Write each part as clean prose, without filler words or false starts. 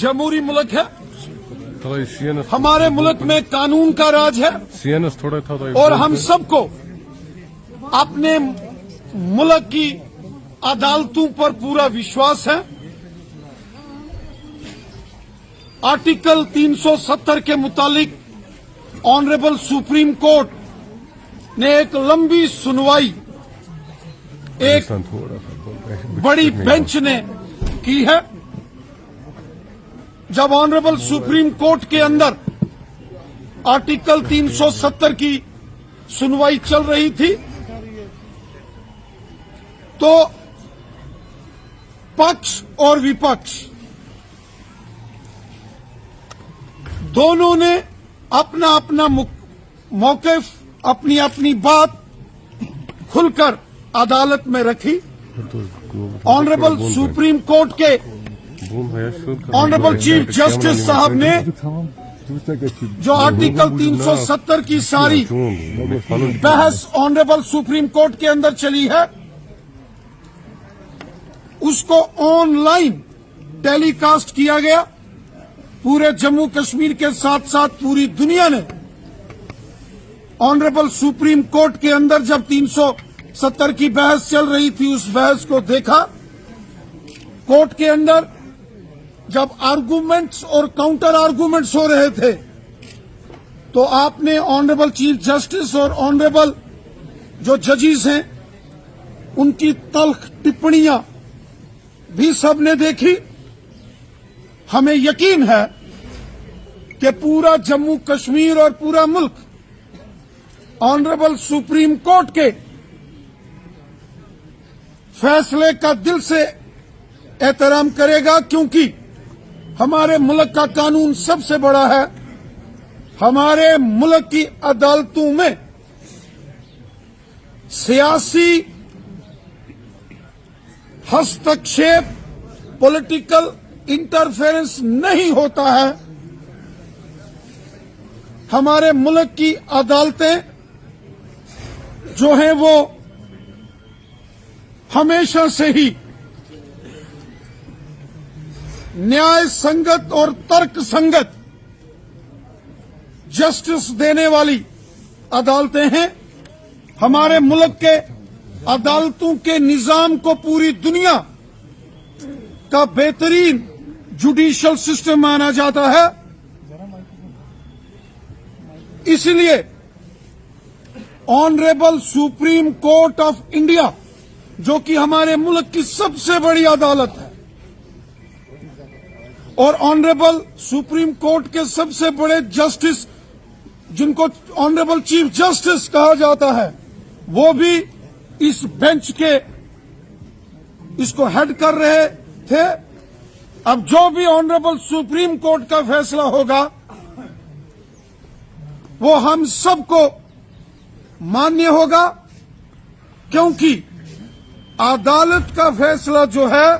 जमहूरी मुल्क है, थोड़ा सीएनएस हमारे मुल्क में कानून का राज है सीएनएस थोड़ा था और हम सबको अपने मुल्क की अदालतों पर पूरा विश्वास है। आर्टिकल 370 के मुतालिक ऑनरेबल सुप्रीम कोर्ट ने एक लंबी सुनवाई एक बड़ी बेंच ने की है। जब ऑनरेबल सुप्रीम कोर्ट के अंदर आर्टिकल 370 की सुनवाई चल रही थी तो पक्ष और विपक्ष दोनों ने अपना अपना मौक़िफ़, अपनी अपनी बात खुलकर अदालत में रखी। ऑनरेबल सुप्रीम कोर्ट के ऑनरेबल चीफ जस्टिस साहब ने जो आर्टिकल 370 की सारी बहस ऑनरेबल सुप्रीम कोर्ट के अंदर चली है उसको ऑनलाइन टेलीकास्ट किया गया। पूरे जम्मू कश्मीर के साथ साथ पूरी दुनिया ने ऑनरेबल सुप्रीम कोर्ट के अंदर जब 370 की बहस चल रही थी उस बहस को देखा। कोर्ट के अंदर जब आर्गुमेंट्स और काउंटर आर्गुमेंट्स हो रहे थे तो आपने ऑनरेबल चीफ जस्टिस और ऑनरेबल जो जजेस हैं उनकी तल्ख टिप्पणियां भी सबने देखी। हमें यकीन है कि पूरा जम्मू कश्मीर और पूरा मुल्क ऑनरेबल सुप्रीम कोर्ट के फैसले का दिल से एहतराम करेगा, क्योंकि हमारे मुल्क का कानून सबसे बड़ा है। हमारे मुल्क की अदालतों में सियासी हस्तक्षेप, पॉलिटिकल इंटरफेरेंस नहीं होता है। हमारे मुल्क की अदालतें जो हैं वो हमेशा से ही न्याय संगत और तर्क संगत जस्टिस देने वाली अदालतें हैं। हमारे मुल्क के अदालतों के निजाम को पूरी दुनिया का बेहतरीन जुडिशियल सिस्टम माना जाता है। इसलिए honourable supreme court of India जो कि हमारे मुल्क की सबसे बड़ी अदालत है और ऑनरेबल सुप्रीम कोर्ट के सबसे बड़े जस्टिस जिनको ऑनरेबल चीफ जस्टिस कहा जाता है वो भी इस बेंच के इसको हेड कर रहे थे। अब जो भी ऑनरेबल सुप्रीम कोर्ट का फैसला होगा वो हम सबको मान्य होगा, क्योंकि अदालत का फैसला जो है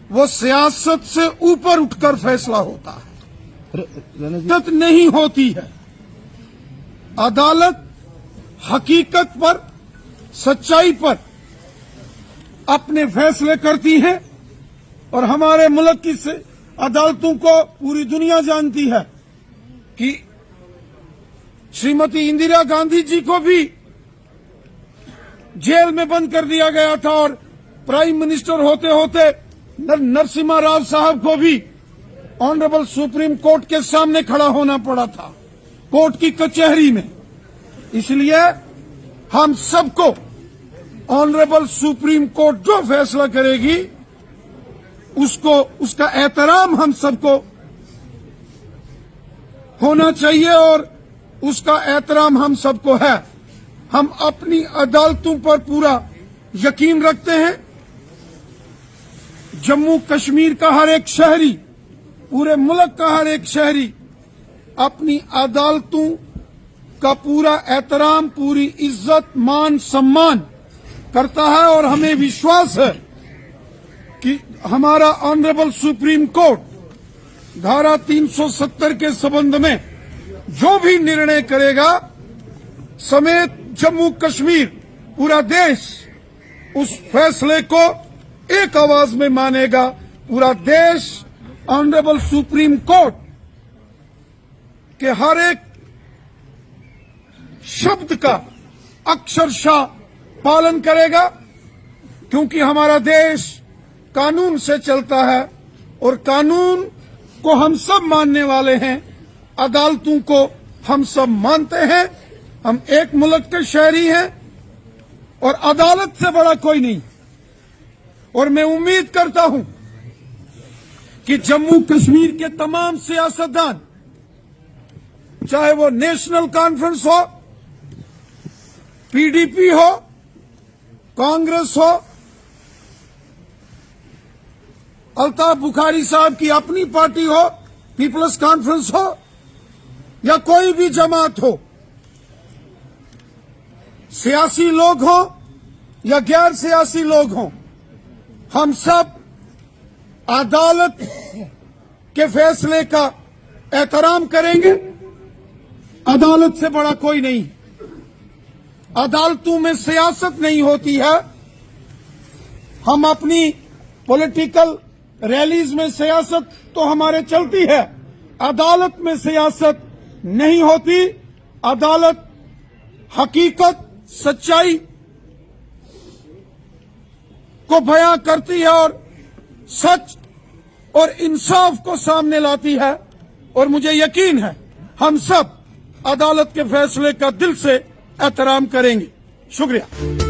वो सियासत से ऊपर उठकर फैसला होता है, अदालत नहीं होती है। अदालत हकीकत पर, सच्चाई पर अपने फैसले करती है और हमारे मुल्क की अदालतों को पूरी दुनिया जानती है कि श्रीमती इंदिरा गांधी जी को भी जेल में बंद कर दिया गया था और प्राइम मिनिस्टर होते होते नरसिम्हा राव साहब को भी ऑनरेबल सुप्रीम कोर्ट के सामने खड़ा होना पड़ा था, कोर्ट की कचहरी में। इसलिए हम सबको ऑनरेबल सुप्रीम कोर्ट जो फैसला करेगी उसका एहतराम हम सबको होना चाहिए और उसका एहतराम हम सबको है। हम अपनी अदालतों पर पूरा यकीन रखते हैं। जम्मू कश्मीर का हर एक शहरी, पूरे मुल्क का हर एक शहरी अपनी अदालतों का पूरा एहतराम, पूरी इज्जत, मान, सम्मान करता है और हमें विश्वास है कि हमारा ऑनरेबल सुप्रीम कोर्ट धारा 370 के संबंध में जो भी निर्णय करेगा समेत जम्मू कश्मीर, पूरा देश उस फैसले को एक आवाज में मानेगा। पूरा देश ऑनरेबल सुप्रीम कोर्ट के हर एक शब्द का अक्षरशः पालन करेगा, क्योंकि हमारा देश कानून से चलता है और कानून को हम सब मानने वाले हैं। अदालतों को हम सब मानते हैं। हम एक मुल्क के शहरी हैं और अदालत से बड़ा कोई नहीं। और मैं उम्मीद करता हूं कि जम्मू कश्मीर के तमाम सियासतदान, चाहे वो नेशनल कॉन्फ्रेंस हो, पीडीपी हो, कांग्रेस हो, अल्ताफ बुखारी साहब की अपनी पार्टी हो, पीपल्स कॉन्फ्रेंस हो, या कोई भी जमात हो, सियासी लोग हो या गैर सियासी लोग हो, हम सब अदालत के फैसले का एहतराम करेंगे। अदालत से बड़ा कोई नहीं। अदालतों में सियासत नहीं होती है। हम अपनी पॉलिटिकल रैलीज में सियासत तो हमारे चलती है, अदालत में सियासत नहीं होती। अदालत हकीकत, सच्चाई को बयां करती है और सच और इंसाफ को सामने लाती है। और मुझे यकीन है हम सब अदालत के फैसले का दिल से एहतराम करेंगे। शुक्रिया।